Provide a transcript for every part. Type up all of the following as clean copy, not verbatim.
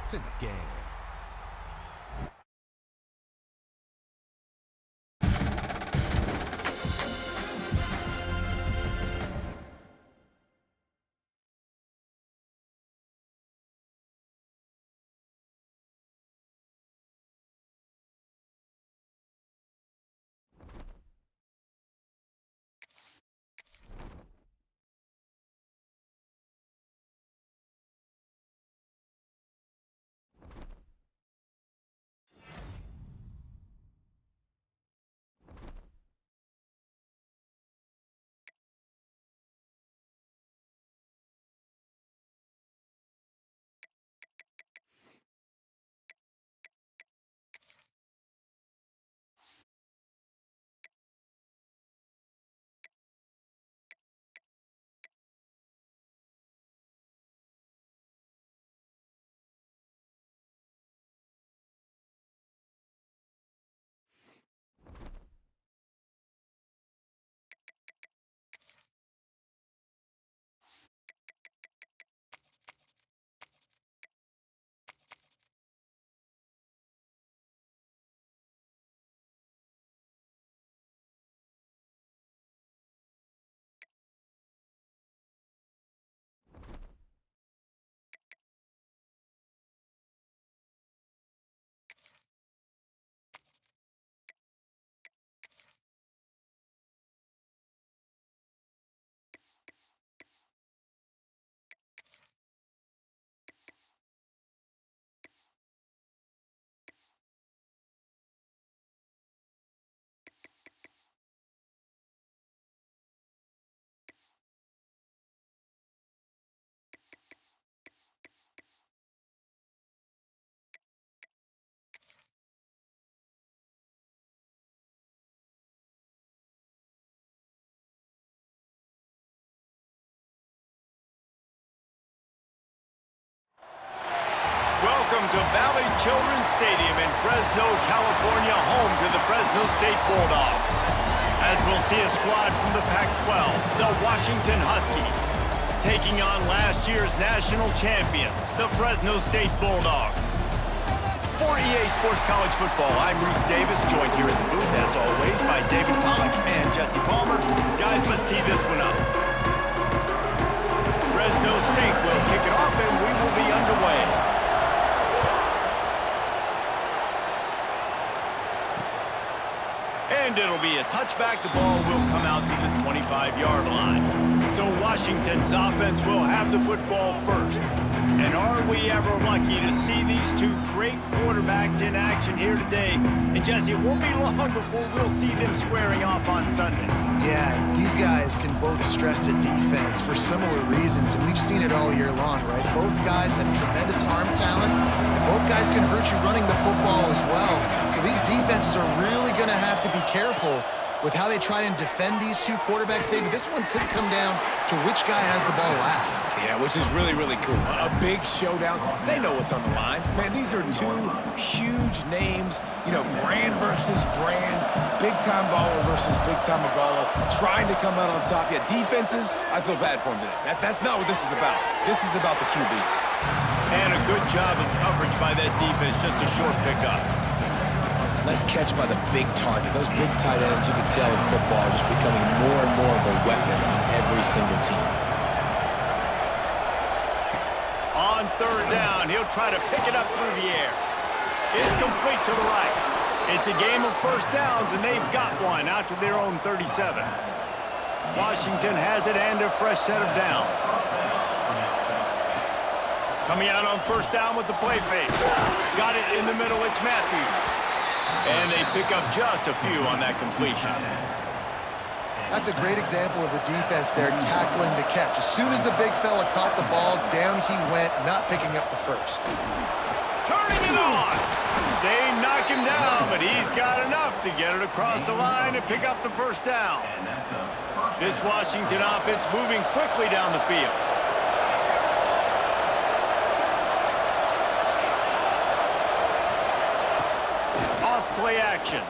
It's in the game. Welcome to Valley Children's Stadium in Fresno, California, home to the Fresno State Bulldogs. As we'll see a squad from the Pac-12, the Washington Huskies, taking on last year's national champions, the Fresno State Bulldogs. For EA Sports College Football, I'm Reese Davis, joined here in the booth, as always, by David Pollack and Jesse Palmer. Guys, let's tee this one up. Fresno State will kick it off, and we will be underway. And it'll be a touchback. The ball will come out to the 25-yard line. So Washington's offense will have the football first. And are we ever lucky to see these two great quarterbacks in action here today? And Jesse, it won't be long before we'll see them squaring off on Sundays. Yeah, these guys can both stress a defense for similar reasons, and we've seen it all year long, right? Both guys have tremendous arm talent, and both guys can hurt you running the football as well. So these defenses are really going to have to be careful with how they try and defend these two quarterbacks, David. This one could come down to which guy has the ball last. Yeah, which is really, really cool. A big showdown. They know what's on the line. Man, these are two huge names. You know, brand versus brand. Big-time baller versus big-time baller. Trying to come out on top. Yeah, defenses, I feel bad for them today. That's not what this is about. This is about the QBs. And a good job of coverage by that defense. Just a short pickup. Nice catch by the big target. Those big tight ends, you can tell in football, are just becoming more and more of a weapon on every single team. On third down, he'll try to pick it up through the air. It's complete to the right. It's a game of first downs, and they've got one out to their own 37. Washington has it and a fresh set of downs. Coming out on first down with the play fake. Got it in the middle, it's Matthews. And they pick up just a few on that completion. That's a great example of the defense there tackling the catch. As soon as the big fella caught the ball, down he went, not picking up the first. Turning it on. They knock him down, but he's got enough to get it across the line and pick up the first down. This Washington offense moving quickly down the field. Play action.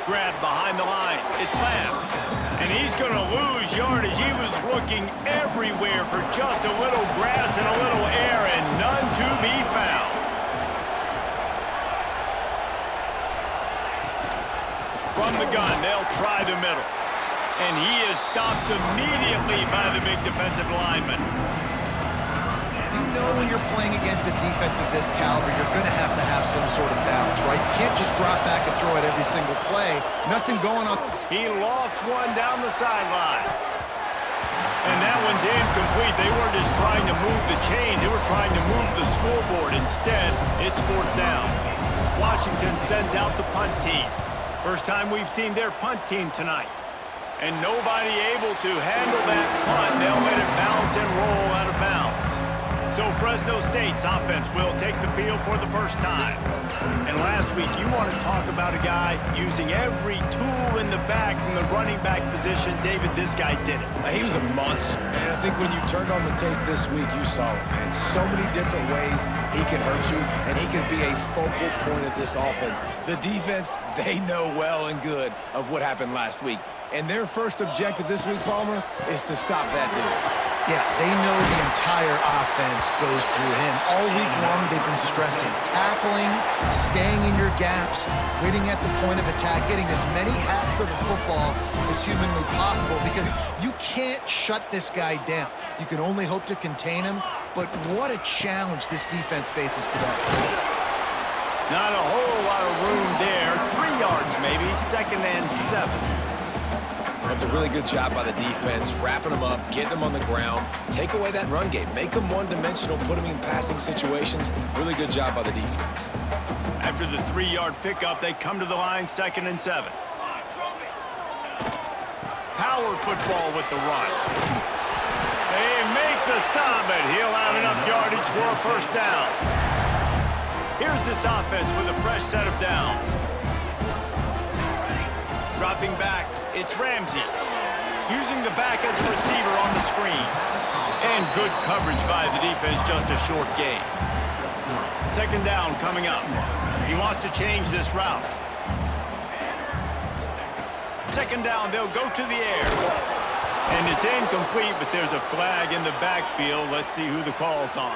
Grab behind the line. It's Lamb. And he's going to lose his yardage. He was looking everywhere for just a little grass and a little air, and none to be found. From the gun, they'll try the middle. And he is stopped immediately by the big defensive lineman. You know when you're playing against a defense of this caliber, you're going to have some sort of balance, right? You can't just drop back and throw it every single play. Nothing going on. He lost one down the sideline. And that one's incomplete. They weren't just trying to move the chains. They were trying to move the scoreboard. Instead, it's 4th down. Washington sends out the punt team. First time we've seen their punt team tonight. And nobody able to handle that punt. They'll let it bounce and roll out of bounds. So Fresno State's offense will take the field for the first time. And last week, you want to talk about a guy using every tool in the bag from the running back position. David, this guy did it. He was a monster, and I think when you turned on the tape this week, you saw it, man. So many different ways he can hurt you, and he can be a focal point of this offense. The defense, they know well and good of what happened last week. And their first objective this week, Palmer, is to stop that dude. Yeah, they know the entire offense goes through him. All week long, they've been stressing tackling, staying in your gaps, waiting at the point of attack, getting as many hats to the football as humanly possible, because you can't shut this guy down. You can only hope to contain him, but what a challenge this defense faces today. Not a whole lot of room there. 3 yards maybe, 2nd and 7. That's a really good job by the defense, wrapping them up, getting them on the ground, take away that run game, make them one-dimensional, put them in passing situations. Really good job by the defense. After the 3-yard pickup, they come to the line, 2nd and 7. Power football with the run. They make the stop, but he'll have enough yardage for a 1st down. Here's this offense with a fresh set of downs. Dropping back. It's Ramsey, using the back as a receiver on the screen. And good coverage by the defense, just a short gain. 2nd down coming up. He wants to change this route. 2nd down, they'll go to the air. And it's incomplete, but there's a flag in the backfield. Let's see who the call's on.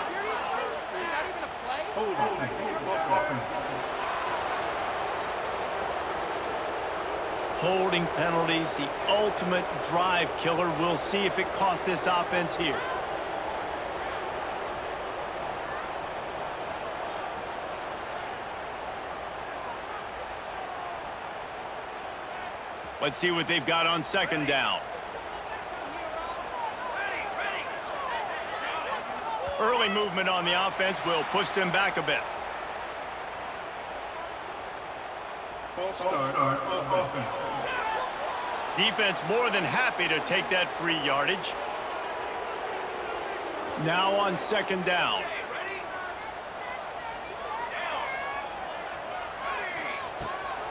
Holding penalties, the ultimate drive killer. We'll see if it costs this offense here. Let's see what they've got on 2nd down. Early movement on the offense will push them back a bit. False start on offense. Defense more than happy to take that free yardage. Now on 2nd down.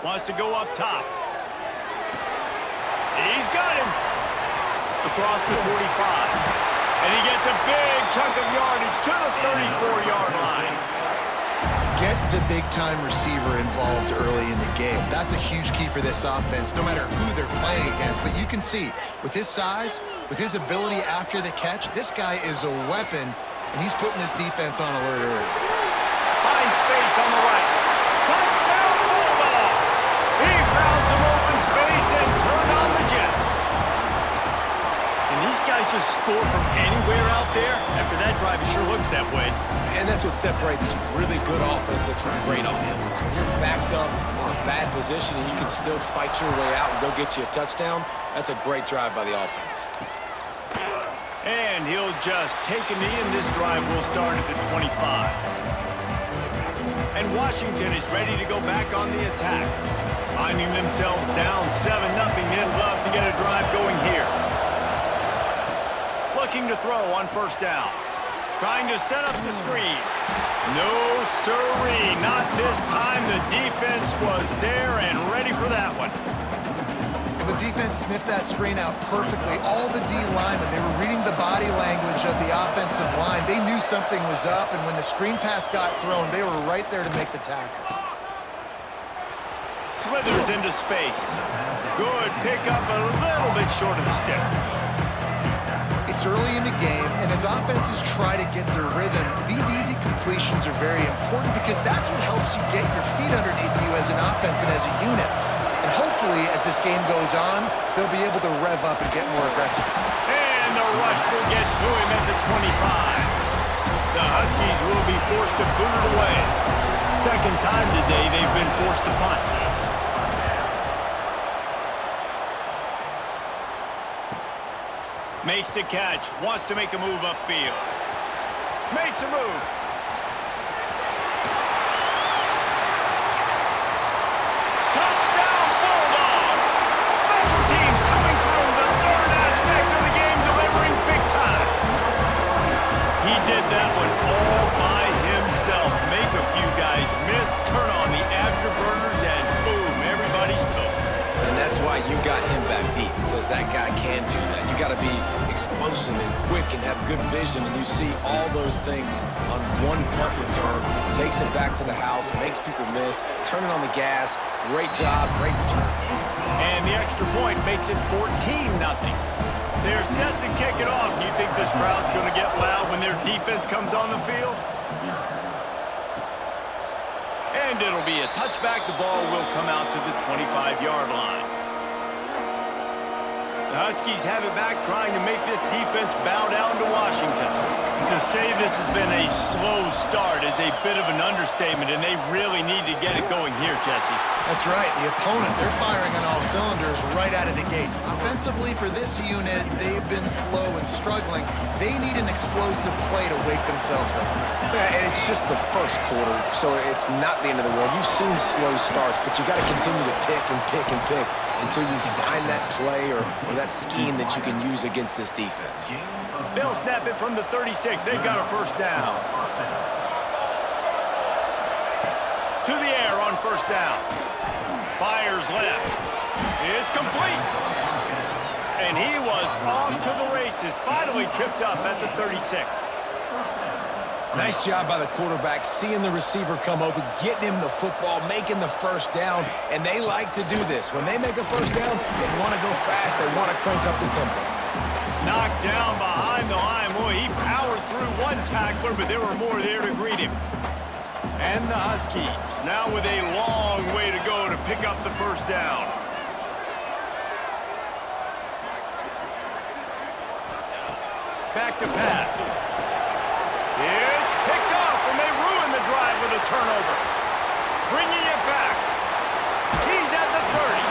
Wants to go up top. He's got him. Across the 45. And he gets a big chunk of yardage to the 34-yard line. Get the big-time receiver involved early in the game. That's a huge key for this offense, no matter who they're playing against. But you can see, with his size, with his ability after the catch, this guy is a weapon, and he's putting this defense on alert early. Finds space on the right. Touchdown, Bulldog! He found some open space and turned on the Jets. And these guys just score from anywhere out there. After that drive, it sure looks that way. And that's what separates really good offenses from great offenses. When you're backed up in a bad position and you can still fight your way out and go get you a touchdown, that's a great drive by the offense. And he'll just take a knee, and this drive will start at the 25. And Washington is ready to go back on the attack. Finding themselves down 7-0, they'd love to get a drive going here. Looking to throw on 1st down. Trying to set up the screen. No siree, not this time. The defense was there and ready for that one. The defense sniffed that screen out perfectly. All the D linemen, they were reading the body language of the offensive line. They knew something was up, and when the screen pass got thrown, they were right there to make the tackle. Slithers into space. Good pickup, a little bit short of the sticks. It's early in the game, and as offenses try to get their rhythm, these easy completions are very important because that's what helps you get your feet underneath you as an offense and as a unit. And hopefully, as this game goes on, they'll be able to rev up and get more aggressive. And the rush will get to him at the 25. The Huskies will be forced to boot it away. Second time today they've been forced to punt. Makes the catch, wants to make a move upfield. Makes a move. Touchdown Bulldogs! Special teams coming through, the third aspect of the game, delivering big time. He did that one all by himself. Make a few guys miss, turn on the afterburners, and boom, everybody's toast. And that's why you got him back deep, because that guy can do that. You got to be explosive and quick and have good vision, and you see all those things on one punt return. Takes it back to the house, makes people miss, turning on the gas. Great job, great return. And the extra point makes it 14-0. They're set to kick it off. Do you think this crowd's going to get loud when their defense comes on the field? And it'll be a touchback. The ball will come out to the 25-yard line. The Huskies have it back, trying to make this defense bow down to Washington. To say this has been a slow start is a bit of an understatement, and they really need to get it going here, Jesse. That's right. The opponent, they're firing on all cylinders right out of the gate. Offensively, for this unit, they've been slow and struggling. They need an explosive play to wake themselves up. Yeah, and it's just the first quarter, so it's not the end of the world. You've seen slow starts, but you got to continue to pick and pick and pick until you find that play or that scheme that you can use against this defense. They'll snap it from the 36. They've got a first down. To the air on first down. Fires left. It's complete. And he was off to the races. Finally tripped up at the 36. Nice job by the quarterback, seeing the receiver come open, getting him the football, making the first down, and they like to do this. When they make a first down, they want to go fast, they want to crank up the tempo. Knocked down behind the line. Boy, he powered through one tackler, but there were more there to greet him. And the Huskies, now with a long way to go to pick up the first down. Back to pass. It's picked off, and they ruin the drive with a turnover. Bringing it back. He's at the 30.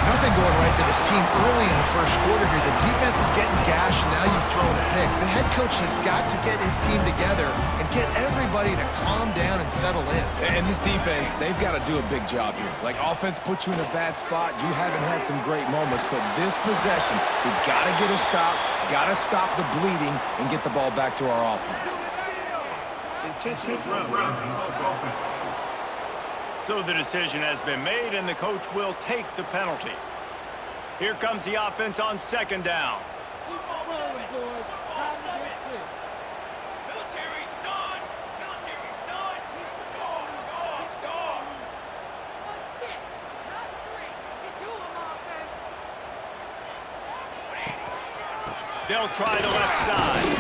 Nothing going right for this team early in the first quarter here. The defense is getting gashed, and now you've thrown a pick. The head coach has got to get his team together and get everybody to calm down and settle in. And this defense, they've got to do a big job here. Like, offense puts you in a bad spot. You haven't had some great moments, but this possession, we've got to get a stop, got to stop the bleeding, and get the ball back to our offense. Intentional ground. So the decision has been made, and the coach will take the penalty. Here comes the offense on second down. Keep on rolling, boys. Time to get six. Military stun! Military stun! Dog! Dog! Dog! 1-6, not 3. You do them, offense. They'll try the left side.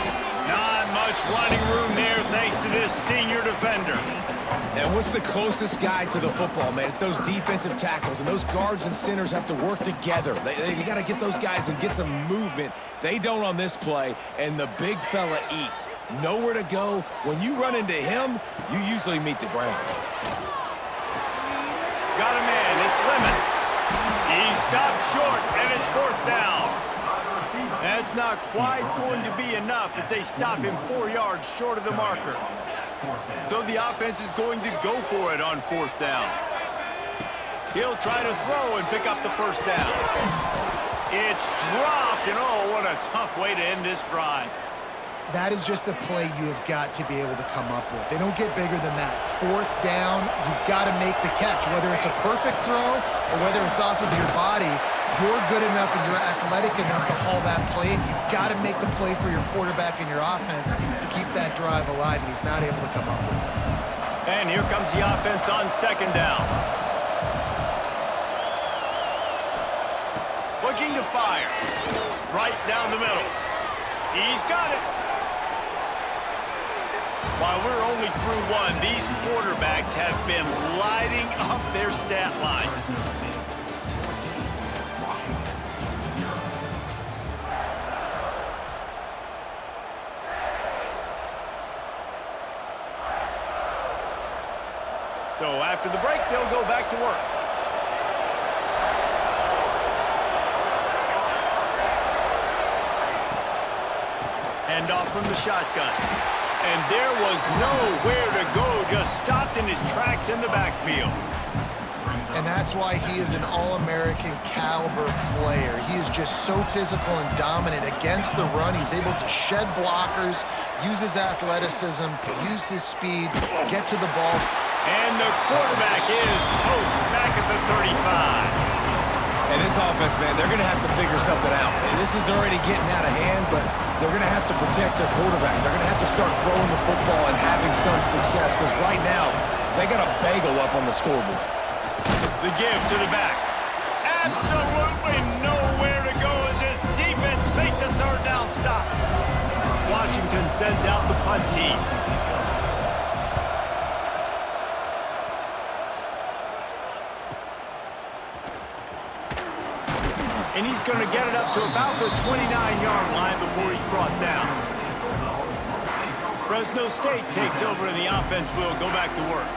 Not much running room there thanks to this senior defender. And what's the closest guy to the football, man? It's those defensive tackles, and those guards and centers have to work together. They got to get those guys and get some movement. They don't on this play, and the big fella eats. Nowhere to go. When you run into him, you usually meet the ground. Got a man, it's Lemon. He stopped short, and it's fourth down. That's not quite going to be enough as they stop him 4 yards short of the marker. So the offense is going to go for it on fourth down. He'll try to throw and pick up the first down. It's dropped, and oh, what a tough way to end this drive. That is just a play you have got to be able to come up with. They don't get bigger than that. Fourth down, you've got to make the catch. Whether it's a perfect throw or whether it's off of your body, you're good enough and you're athletic enough to haul that play, and you've got to make the play for your quarterback and your offense to keep that drive alive, and he's not able to come up with it. And here comes the offense on second down. Looking to fire. Right down the middle. He's got it. While we're only through one, these quarterbacks have been lighting up their stat lines. So after the break, they'll go back to work. Hand off from the shotgun. And there was nowhere to go, just stopped in his tracks in the backfield. And that's why he is an All-American caliber player. He is just so physical and dominant against the run. He's able to shed blockers, use his athleticism, use his speed, get to the ball. And the quarterback is toast back at the 35. And this offense, man, they're going to have to figure something out. This is already getting out of hand, but they're going to have to protect their quarterback. They're going to have to start throwing the football and having some success, because right now, they got a bagel up on the scoreboard. The give to the back. Absolutely nowhere to go as this defense makes a third down stop. Washington sends out the punt team. And he's going to get it up to about the 29-yard line before he's brought down. Fresno State takes over and the offense will go back to work.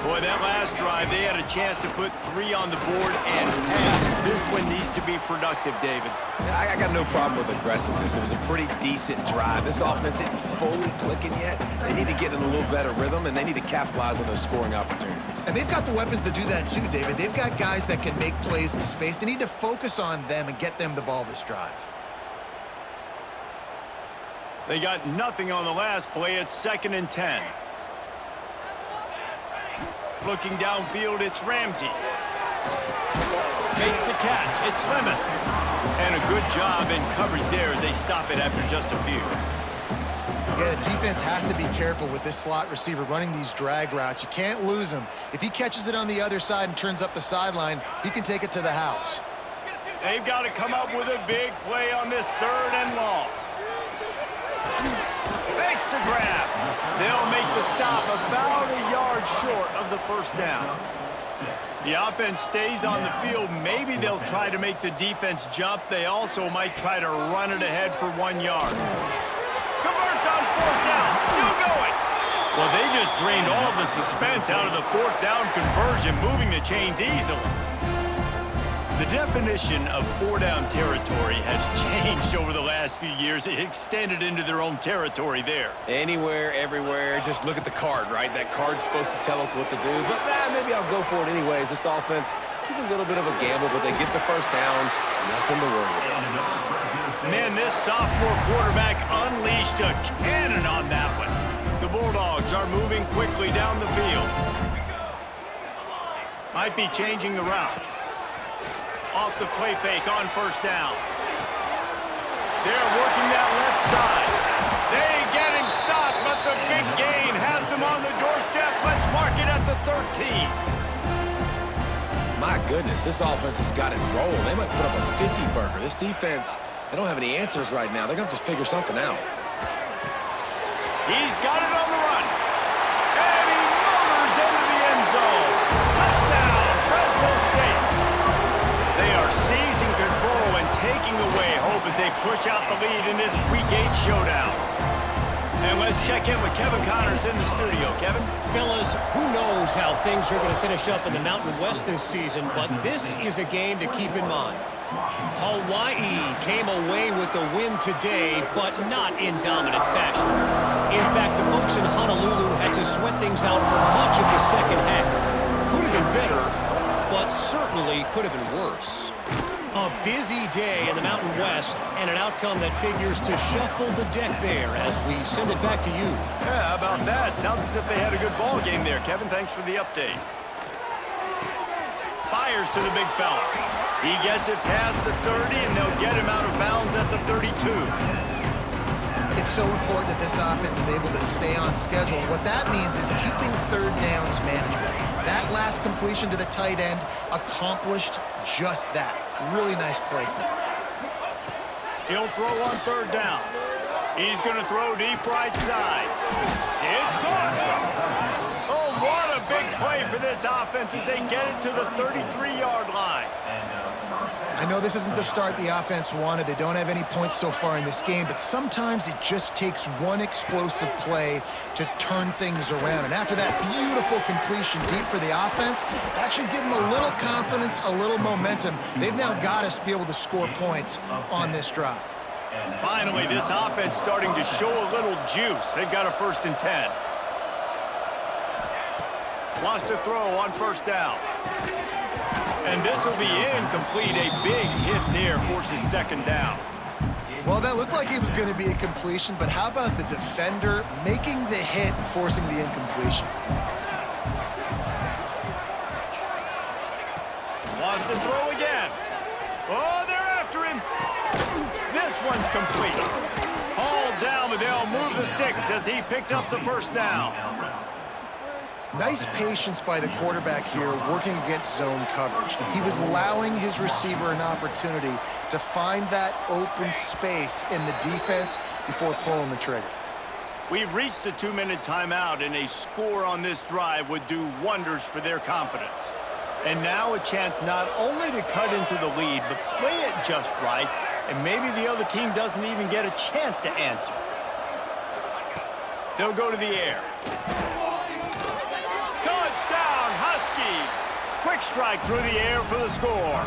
Boy, that last drive, they had a chance to put 3 on the board and pass. This one needs to be productive, David. I got no problem with aggressiveness. It was a pretty decent drive. This offense isn't fully clicking yet. They need to get in a little better rhythm, and they need to capitalize on those scoring opportunities. And they've got the weapons to do that too, David. They've got guys that can make plays in space. They need to focus on them and get them the ball this drive. They got nothing on the last play. It's 2nd and 10. Looking downfield, it's Ramsey. Makes the catch. It's Lemon. And a good job in coverage there as they stop it after just a few. Yeah, the defense has to be careful with this slot receiver running these drag routes. You can't lose him. If he catches it on the other side and turns up the sideline, he can take it to the house. They've got to come up with a big play on this 3rd and long. Makes the grab. They'll make the stop about a yard short of the first down. The offense stays on the field. Maybe they'll try to make the defense jump. They also might try to run it ahead for 1 yard. Converts on 4th down. Still going. Well, they just drained all of the suspense out of the 4th down conversion, moving the chains easily. The definition of 4-down territory has changed over the last few years. It extended into their own territory there. Anywhere, everywhere, just look at the card, right? That card's supposed to tell us what to do, but maybe I'll go for it anyways. This offense took a little bit of a gamble, but they get the first down. Nothing to worry about. Man, this sophomore quarterback unleashed a cannon on that one. The Bulldogs are moving quickly down the field. Might be changing the route. Off the play fake on 1st down. They're working that left side. They get him stopped, but the big gain has them on the doorstep. Let's mark it at the 13. My goodness, this offense has got it rolling. They might put up a 50-burger. This defense, they don't have any answers right now. They're going to have to figure something out. He's got it on the run. And he motors into the end zone. Touchdown, Fresno State. They are seizing control and taking away hope as they push out the lead in this Week 8 showdown. And let's check in with Kevin Connors in the studio. Kevin? Fellas, who knows how things are going to finish up in the Mountain West this season, but this is a game to keep in mind. Hawaii came away with the win today, but not in dominant fashion. In fact, the folks in Honolulu had to sweat things out for much of the second half. Could have been better, but certainly could have been worse. A busy day in the Mountain West, and an outcome that figures to shuffle the deck there as we send it back to you. Yeah, how about that? Sounds as if they had a good ball game there. Kevin, thanks for the update. Fires to the big fella. He gets it past the 30, and they'll get him out of bounds at the 32. It's so important that this offense is able to stay on schedule. What that means is keeping 3rd downs manageable. That last completion to the tight end accomplished just that. Really nice play. He'll throw on 3rd down. He's going to throw deep right side. It's caught. Oh, what a big play for this offense as they get it to the 33-yard line. I know this isn't the start the offense wanted. They don't have any points so far in this game, but sometimes it just takes one explosive play to turn things around. And after that beautiful completion deep for the offense, that should give them a little confidence, a little momentum. They've now got us to be able to score points on this drive. Finally, this offense starting to show a little juice. They've got a 1st and 10. Wants to throw on 1st down. And this will be incomplete. A big hit there forces 2nd down. Well, that looked like it was going to be a completion, but how about the defender making the hit and forcing the incompletion? Wants to throw again. Oh, they're after him. This one's complete. Hauled down, but they'll move the sticks as he picks up the 1st down. Nice patience by the quarterback here working against zone coverage. He was allowing his receiver an opportunity to find that open space in the defense before pulling the trigger. We've reached the 2-minute timeout, and a score on this drive would do wonders for their confidence. And now a chance not only to cut into the lead, but play it just right, and maybe the other team doesn't even get a chance to answer. They'll go to the air. Touchdown, Huskies! Quick strike through the air for the score.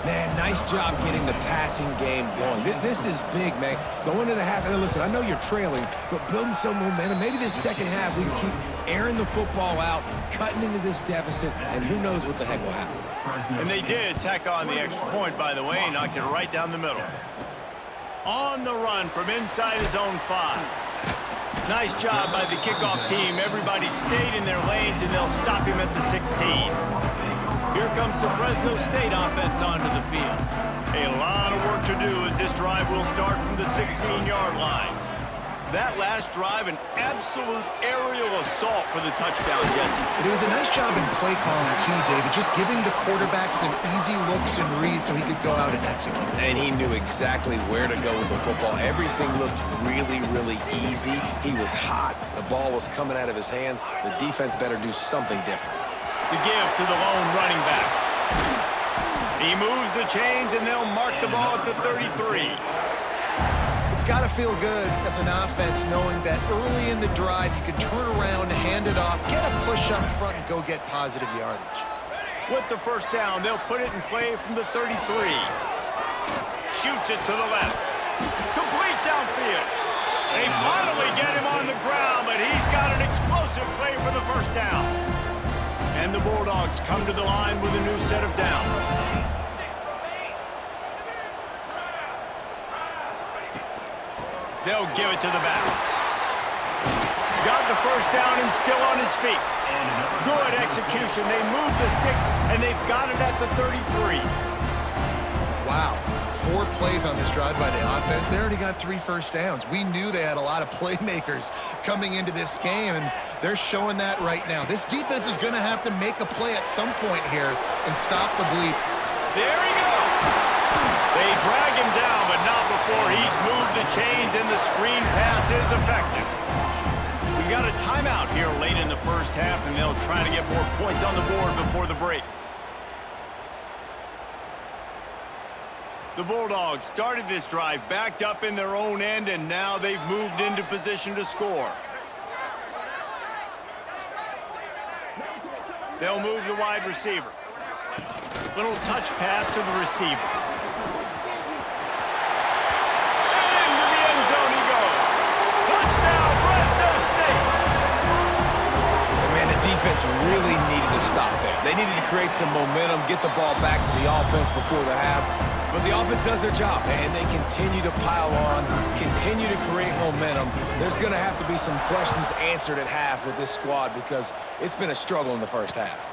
Man, nice job getting the passing game going. This is big, man. Going into the half, and listen, I know you're trailing, but building some momentum. Maybe this second half we can keep airing the football out, cutting into this deficit, and who knows what the heck will happen. And they did tack on the extra point, by the way, knocked it right down the middle. On the run from inside his own 5. Nice job by the kickoff team. Everybody stayed in their lanes, and they'll stop him at the 16. Here comes the Fresno State offense onto the field. A lot of work to do as this drive will start from the 16-yard line. That last drive, an absolute aerial assault for the touchdown, Jesse. But it was a nice job in play calling too, David, just giving the quarterback some easy looks and reads so he could go out and execute. And he knew exactly where to go with the football. Everything looked really, really easy. He was hot. The ball was coming out of his hands. The defense better do something different. The give to the lone running back. He moves the chains, and they'll mark the ball at the 33. It's got to feel good as an offense knowing that early in the drive you can turn around, hand it off, get a push up front, and go get positive yardage. With the 1st down, they'll put it in play from the 33. Shoots it to the left. Complete downfield. They finally get him on the ground, but he's got an explosive play for the 1st down. And the Bulldogs come to the line with a new set of downs. They'll give it to the back. Got the 1st down and still on his feet. Good execution. They move the sticks, and they've got it at the 33. Wow. 4 plays on this drive by the offense. They already got 3 first downs. We knew they had a lot of playmakers coming into this game, and they're showing that right now. This defense is going to have to make a play at some point here and stop the bleed. There he goes. They drag him down, but not before he's moved the chains, and the screen pass is effective. We've got a timeout here late in the 1st half, and they'll try to get more points on the board before the break. The Bulldogs started this drive backed up in their own end, and now they've moved into position to score. They'll move the wide receiver. Little touch pass to the receiver. And into the end zone he goes. Touchdown, Fresno State! And man, the defense really needed to stop there. They needed to create some momentum, get the ball back to the offense before the half. But the offense does their job, and they continue to pile on, continue to create momentum. There's going to have to be some questions answered at half with this squad because it's been a struggle in the 1st half.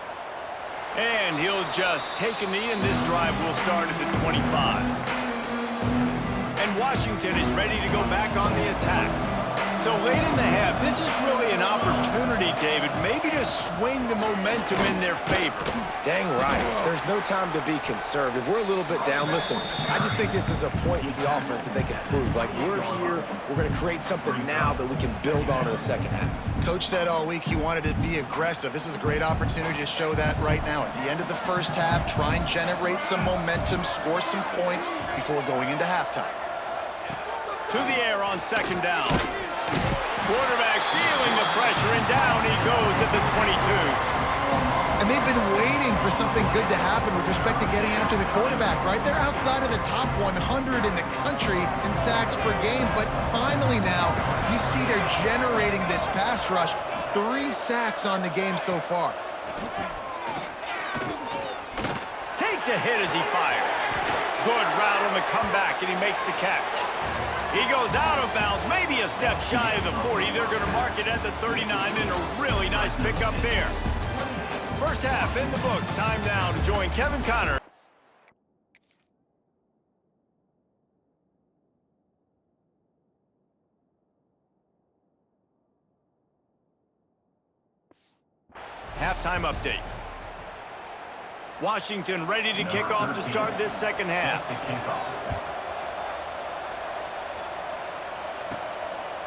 And he'll just take a knee, and this drive will start at the 25. And Washington is ready to go back on the attack. So late in the half, this is really an opportunity, David, maybe to swing the momentum in their favor. Dang right. There's no time to be conservative. We're a little bit down. Listen, I just think this is a point with the offense that they can prove. Like, we're here, we're going to create something now that we can build on in the second half. Coach said all week he wanted to be aggressive. This is a great opportunity to show that right now. At the end of the first half, try and generate some momentum, score some points before going into halftime. To the air on second down. Quarterback feeling the pressure, and down he goes at the 22. And they've been waiting for something good to happen with respect to getting after the quarterback, right? They're outside of the top 100 in the country in sacks per game, but finally now you see they're generating this pass rush. 3 sacks on the game so far. Takes a hit as he fires. Good route on the comeback, and he makes the catch. He goes out of bounds, maybe a step shy of the 40. They're going to mark it at the 39, and a really nice pickup there. First half in the books. Time now to join Kevin Connor. Halftime update. Washington ready to kick off to start this second half.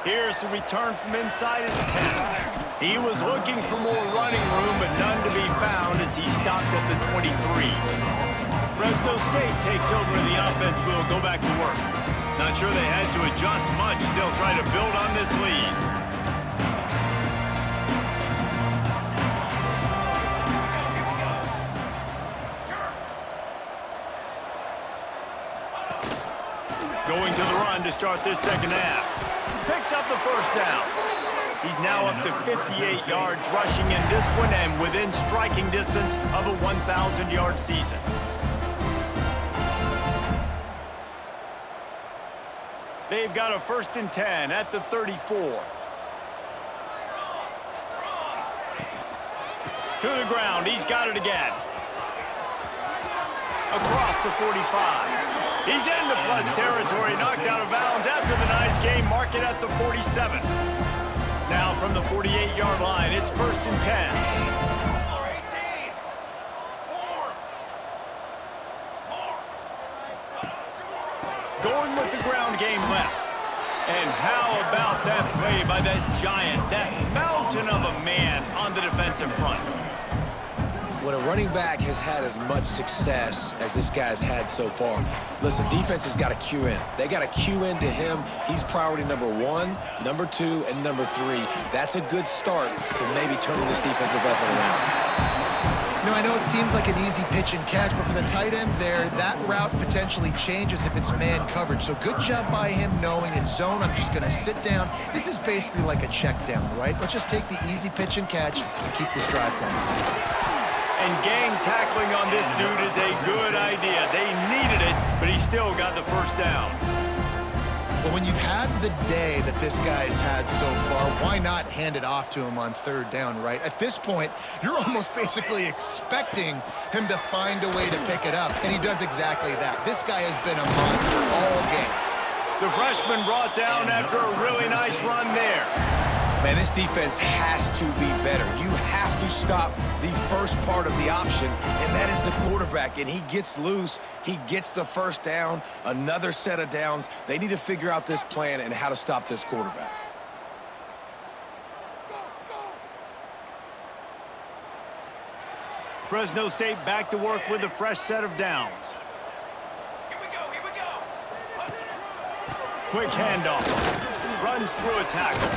Here's the return from inside his 10. He was looking for more running room, but none to be found as he stopped at the 23. Fresno State takes over and the offense will go back to work. Not sure they had to adjust much as they'll try to build on this lead. Going to the run to start this second half. Picks up the first down. He's now up to 58 yards rushing in this one and within striking distance of a 1,000-yard season. They've got a 1st and 10 at the 34. To the ground, he's got it again. Across the 45. He's into plus territory, knocked out of bounds after the nice game, mark it at the 47. Now from the 48-yard line, it's 1st and 10. 18. Going with the ground game left. And how about that play by that giant, that mountain of a man on the defensive front? When a running back has had as much success as this guy's had so far, listen, defense has got to cue in. They got to cue in to him. He's priority number 1, number 2, and number 3. That's a good start to maybe turning this defensive effort around. You know, I know it seems like an easy pitch and catch, but for the tight end there, that route potentially changes if it's man coverage. So good job by him knowing it's zone. I'm just going to sit down. This is basically like a check down, right? Let's just take the easy pitch and catch and keep this drive going. And gang tackling on this dude is a good idea. They needed it, but he still got the first down. Well, when you've had the day that this guy's had so far, why not hand it off to him on 3rd down, right? At this point, you're almost basically expecting him to find a way to pick it up, and he does exactly that. This guy has been a monster all game. The freshman brought down after a really nice run there. Man, this defense has to be better. You have to stop the first part of the option, and that is the quarterback. And he gets loose. He gets the first down, another set of downs. They need to figure out this plan and how to stop this quarterback. Fresno State back to work with a fresh set of downs. Here we go, here we go. Quick handoff. Runs through a tackle.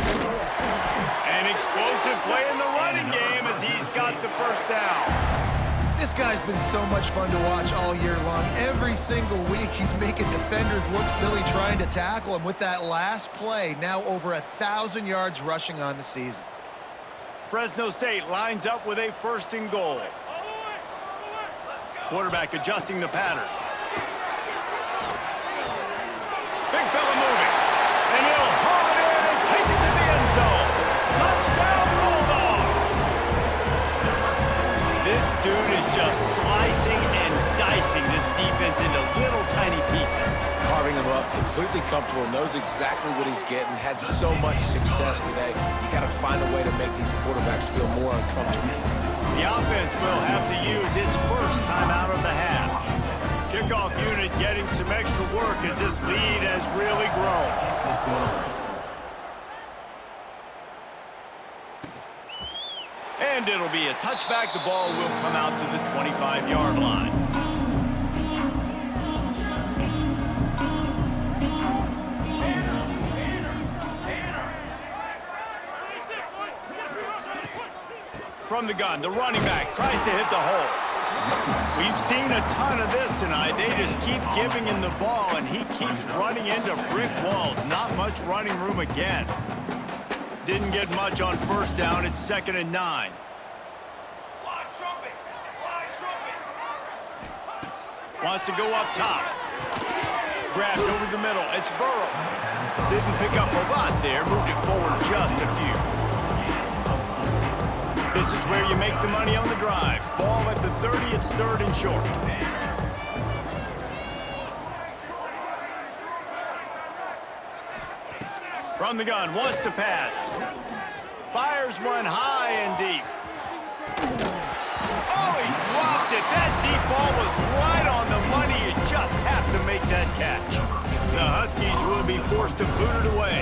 An explosive play in the running game as he's got the first down. This guy's been so much fun to watch all year long. Every single week, he's making defenders look silly trying to tackle him with that last play. Now over 1,000 yards rushing on the season. Fresno State lines up with a 1st and goal. Quarterback adjusting the pattern. Big fella moving. And he'll haul it in and take it to the end zone. Touchdown, Bulldogs! This dude is just slicing and dicing this defense into little tiny pieces. Carving them up, completely comfortable, knows exactly what he's getting, had so much success today. You got to find a way to make these quarterbacks feel more uncomfortable. The offense will have to use its first timeout of the half. Kickoff unit getting some extra work as this lead has really grown. And it'll be a touchback. The ball will come out to the 25-yard line. From the gun, the running back tries to hit the hole. We've seen a ton of this tonight. They just keep giving him the ball, and he keeps running into brick walls. Not much running room again. Didn't get much on first down. It's 2nd and 9. Wants to go up top. Grabbed over the middle. It's Burrow. Didn't pick up a lot there. Moved it forward just a few. This is where you make the money on the drive. Ball at the 30. It's 3rd and short. From the gun. Wants to pass. Fires one high and deep. Oh, he dropped it. That deep ball was right on the money. You just have to make that catch. The Huskies will be forced to boot it away.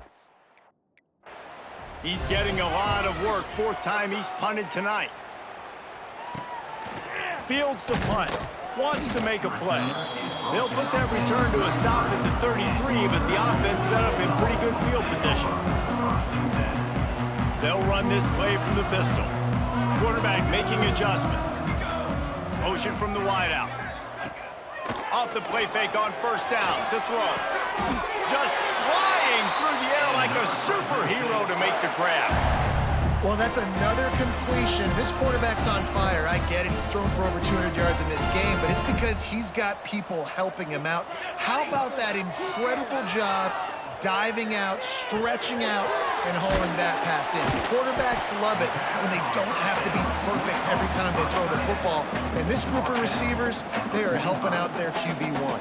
He's getting a lot of work. 4th time he's punted tonight. Fields the punt. Wants to make a play. They'll put that return to a stop at the 33, but the offense set up in pretty good field position. They'll run this play from the pistol. Quarterback making adjustments. Motion from the wideout. Off the play fake on first down to throw. Just flying through the air like a superhero to make the grab. Well, that's another completion. This quarterback's on fire. I get it. He's thrown for over 200 yards in this game, but it's because he's got people helping him out. How about that incredible job diving out, stretching out, and hauling that pass in? Quarterbacks love it when they don't have to be perfect every time they throw the football. And this group of receivers, they are helping out their QB1.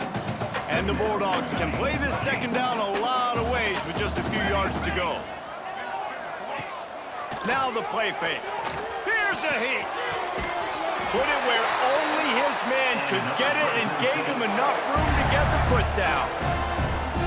And the Bulldogs can play this 2nd down a lot of ways with just a few yards to go. Now the play fake. Here's a heat. Put it where only his man could get it and gave him enough room to get the foot down.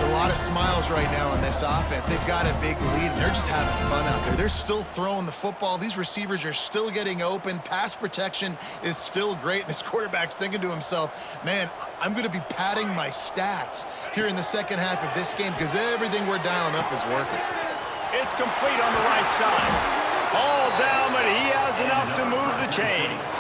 A lot of smiles right now on this offense. They've got a big lead, and they're just having fun out there. They're still throwing the football. These receivers are still getting open. Pass protection is still great. This quarterback's thinking to himself, man, I'm going to be padding my stats here in the second half of this game because everything we're dialing up is working. It's complete on the right side. All down, but he has enough to move the chains.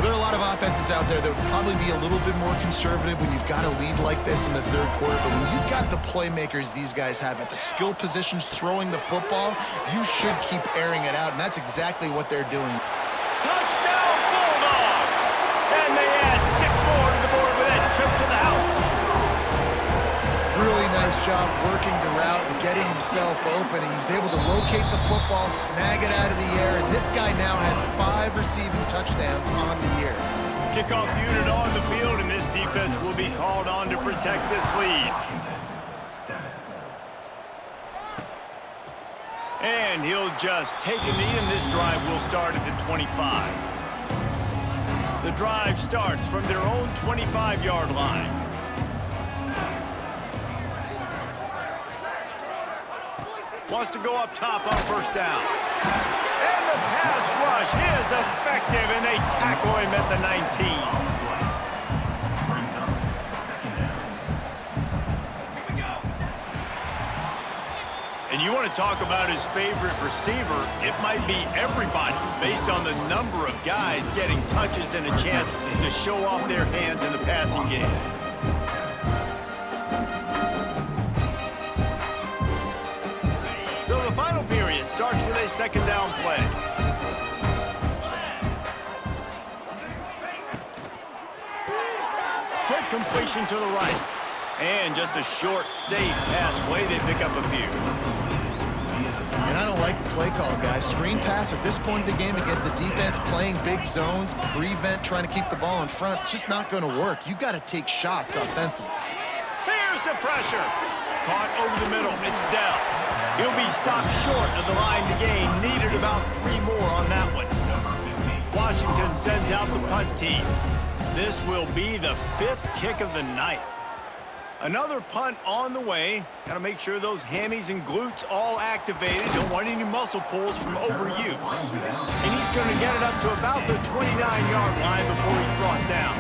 There are a lot of offenses out there that would probably be a little bit more conservative when you've got a lead like this in the 3rd quarter, but when you've got the playmakers these guys have at the skill positions throwing the football, you should keep airing it out, and that's exactly what they're doing. Touchdown, Bulldogs! And they add 6 more to the board with that trip to the house. Really nice job working the route and getting himself open. And he's able to locate the football, snag it out of the air, and this guy now has 5 receiving touchdowns on the year. Kickoff unit on the field, and this defense will be called on to protect this lead. And he'll just take a knee, and this drive will start at the 25. The drive starts from their own 25-yard line. Wants to go up top on first down. And the pass rush is effective, and they tackle him at the 19. And you want to talk about his favorite receiver, it might be everybody based on the number of guys getting touches and a chance to show off their hands in the passing game. So the final period starts with a 2nd down play. Quick completion to the right. And just a short, safe pass play. They pick up a few. And I don't like the play call, guys. Screen pass at this point of the game against the defense, playing big zones, prevent, trying to keep the ball in front. It's just not going to work. You got to take shots offensively. Here's Here's the pressure. Caught over the middle. It's Dell. He'll be stopped short of the line to gain. Needed about 3 more on that one. Washington sends out the punt team. This will be the 5th kick of the night. Another punt on the way. Got to make sure those hammies and glutes all activated. Don't want any muscle pulls from overuse. And he's going to get it up to about the 29-yard line before he's brought down.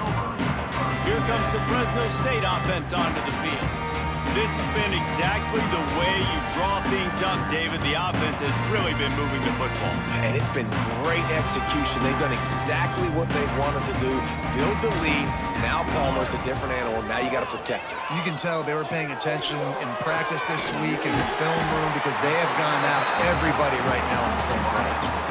Here comes the Fresno State offense onto the field. This has been exactly the way you draw things up, David. The offense has really been moving the football. And it's been great execution. They've done exactly what they've wanted to do. Build the lead. Now Palmer's a different animal. Now you got to protect it. You can tell they were paying attention in practice this week in the film room because they have gone out everybody right now on the same page.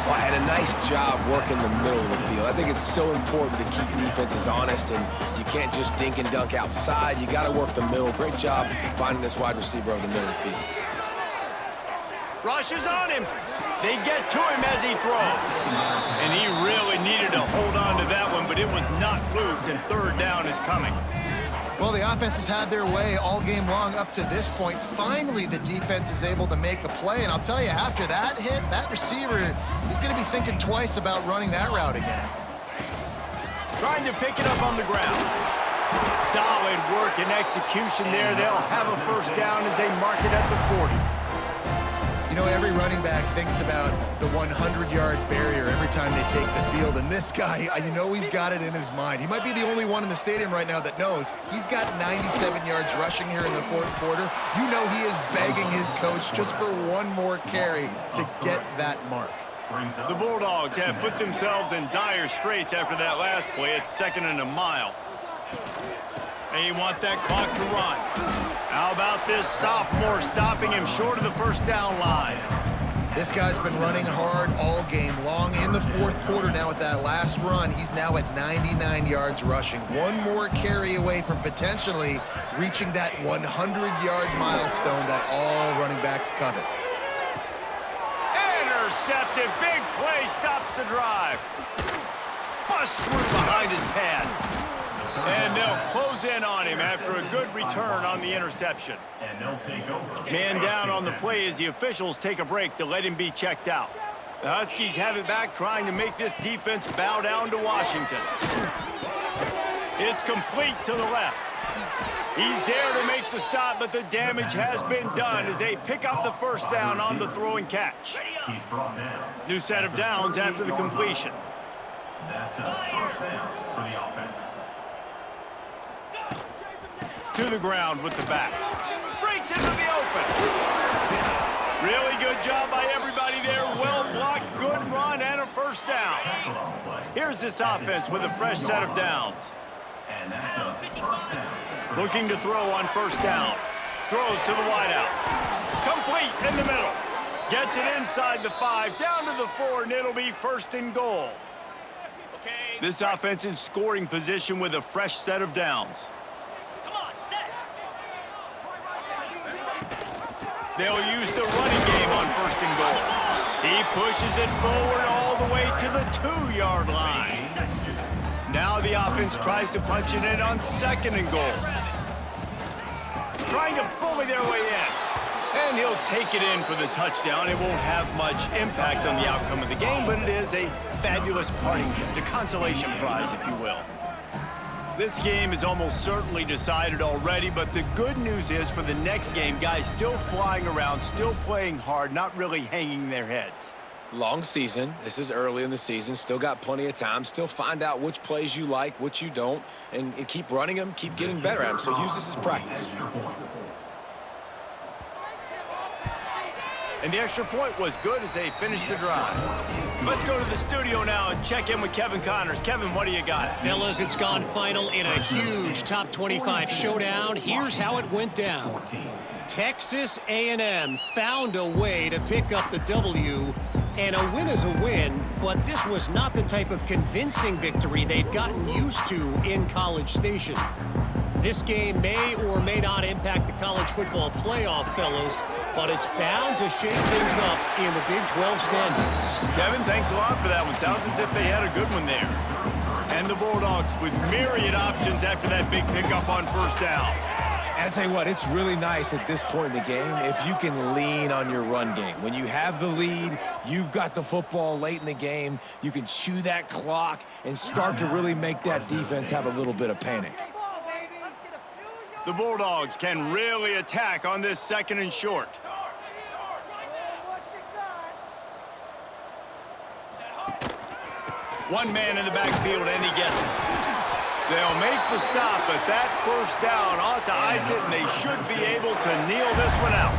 Well, and a nice job working the middle of the field. I think it's so important to keep defenses honest, and you can't just dink and dunk outside. You got to work the middle. Great job finding this wide receiver over the middle of the field. Rush is on him. They get to him as he throws. And he really needed to hold on to that one, but it was not loose, and 3rd down is coming. Well, the offense has had their way all game long up to this point. Finally, the defense is able to make a play, and I'll tell you, after that hit, that receiver is going to be thinking twice about running that route again. Trying to pick it up on the ground. Solid work and execution there. They'll have a 1st down as they mark it at the 40. You know, every running back thinks about the 100-yard barrier every time they take the field, and this guy, you know he's got it in his mind. He might be the only one in the stadium right now that knows he's got 97 yards rushing here in the 4th quarter. You know he is begging his coach just for one more carry to get that mark. The Bulldogs have put themselves in dire straits after that last play. It's 2nd and a mile. They want that clock to run. How about this sophomore stopping him short of the 1st down line? This guy's been running hard all game long. In the 4th quarter now with that last run, he's now at 99 yards rushing. One more carry away from potentially reaching that 100-yard milestone that all running backs covet. Intercepted. Big play stops the drive. Bust through behind his pad. And they'll close in on him after a good return on the interception. Man down on the play as the officials take a break to let him be checked out. The Huskies have it back, trying to make this defense bow down to Washington. It's complete to the left. He's there to make the stop, but the damage has been done as they pick up the 1st down on the throw and catch. New set of downs after the completion. That's a 1st down for the offense. To the ground with the back. Breaks into the open. Really good job by everybody there. Well blocked, good run, and a 1st down. Here's this offense with a fresh set of downs. And that's a 1st down. Looking to throw on 1st down. Throws to the wideout. Complete in the middle. Gets it inside the 5, down to the 4, and it'll be 1st and goal. This offense in scoring position with a fresh set of downs. They'll use the running game on 1st and goal. He pushes it forward all the way to the 2-yard line. Now the offense tries to punch it in on 2nd and goal. Trying to bully their way in. And he'll take it in for the touchdown. It won't have much impact on the outcome of the game, but it is a fabulous parting gift, a consolation prize, if you will. This game is almost certainly decided already, but the good news is for the next game, guys still flying around, still playing hard, not really hanging their heads. Long season. This is early in the season. Still got plenty of time. Still find out which plays you like, which you don't, and keep running them, keep getting better at them. So use this as practice. And the extra point was good as they finished the drive. Let's go to the studio now and check in with Kevin Connors. Kevin, what do you got? Fellas, it's gone final in a huge top 25 showdown. Here's how it went down. Texas A&M found a way to pick up the W, and a win is a win, but this was not the type of convincing victory they've gotten used to in College Station. This game may or may not impact the college football playoff, fellas, but it's bound to shake things up in the Big 12 standings. Kevin, thanks a lot for that one. Sounds as if they had a good one there. And the Bulldogs with myriad options after that big pickup on 1st down. And I tell you what, it's really nice at this point in the game if you can lean on your run game. When you have the lead, you've got the football late in the game, you can chew that clock and start to really make that defense have a little bit of panic. The Bulldogs can really attack on this 2nd and short. One man in the backfield, and he gets it. They'll make the stop, but that first down ought to ice it, and they should be able to kneel this one out.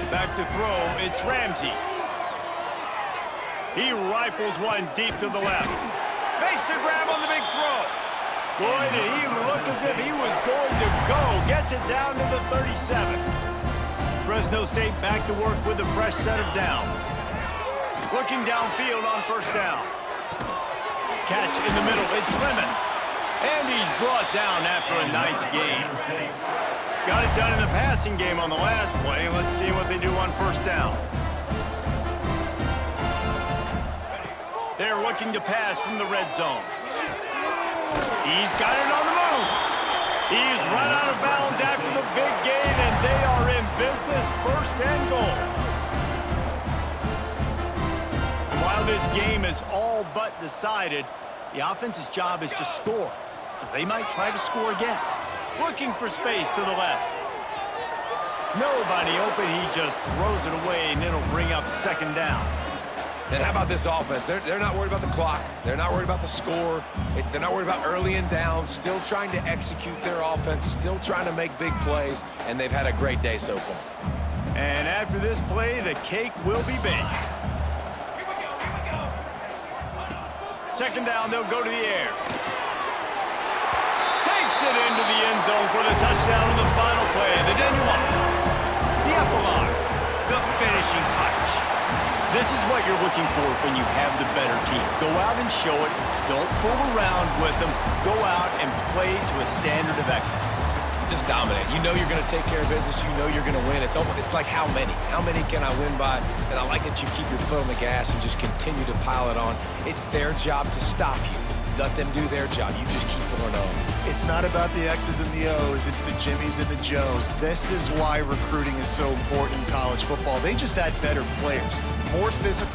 Back to throw, it's Ramsey. He rifles one deep to the left. Makes the grab on the big throw. Boy, did he look as if he was going to go. Gets it down to the 37. Fresno State back to work with a fresh set of downs. Looking downfield on first down. Catch in the middle, it's Lemon. And he's brought down after a nice gain. Got it done in the passing game on the last play. Let's see what they do on first down. They're looking to pass from the red zone. He's got it on the move. He's run out of bounds after the big gain, and they are in business, 1st and goal. While this game is all but decided, the offense's job is to score, so they might try to score again. Looking for space to the left. Nobody open, he just throws it away, and it'll bring up 2nd down. And how about this offense? They're not worried about the clock. They're not worried about the score. They're not worried about early and down. Still trying to execute their offense, still trying to make big plays, and they've had a great day so far. And after this play, the cake will be baked. 2nd down, they'll go to the air. Takes it into the end zone for the touchdown on the final play. The denouement. The epilogue. The finishing touch. This is what you're looking for when you have the better team. Go out and show it. Don't fool around with them. Go out and play to a standard of excellence. Just dominate. You know you're going to take care of business. You know you're going to win. It's like how many? How many can I win by? And I like that you keep your foot on the gas and just continue to pile it on. It's their job to stop you. Let them do their job. You just keep going on. It's not about the X's and the O's. It's the Jimmies and the Joes. This is why recruiting is so important in college football. They just had better players, more physical.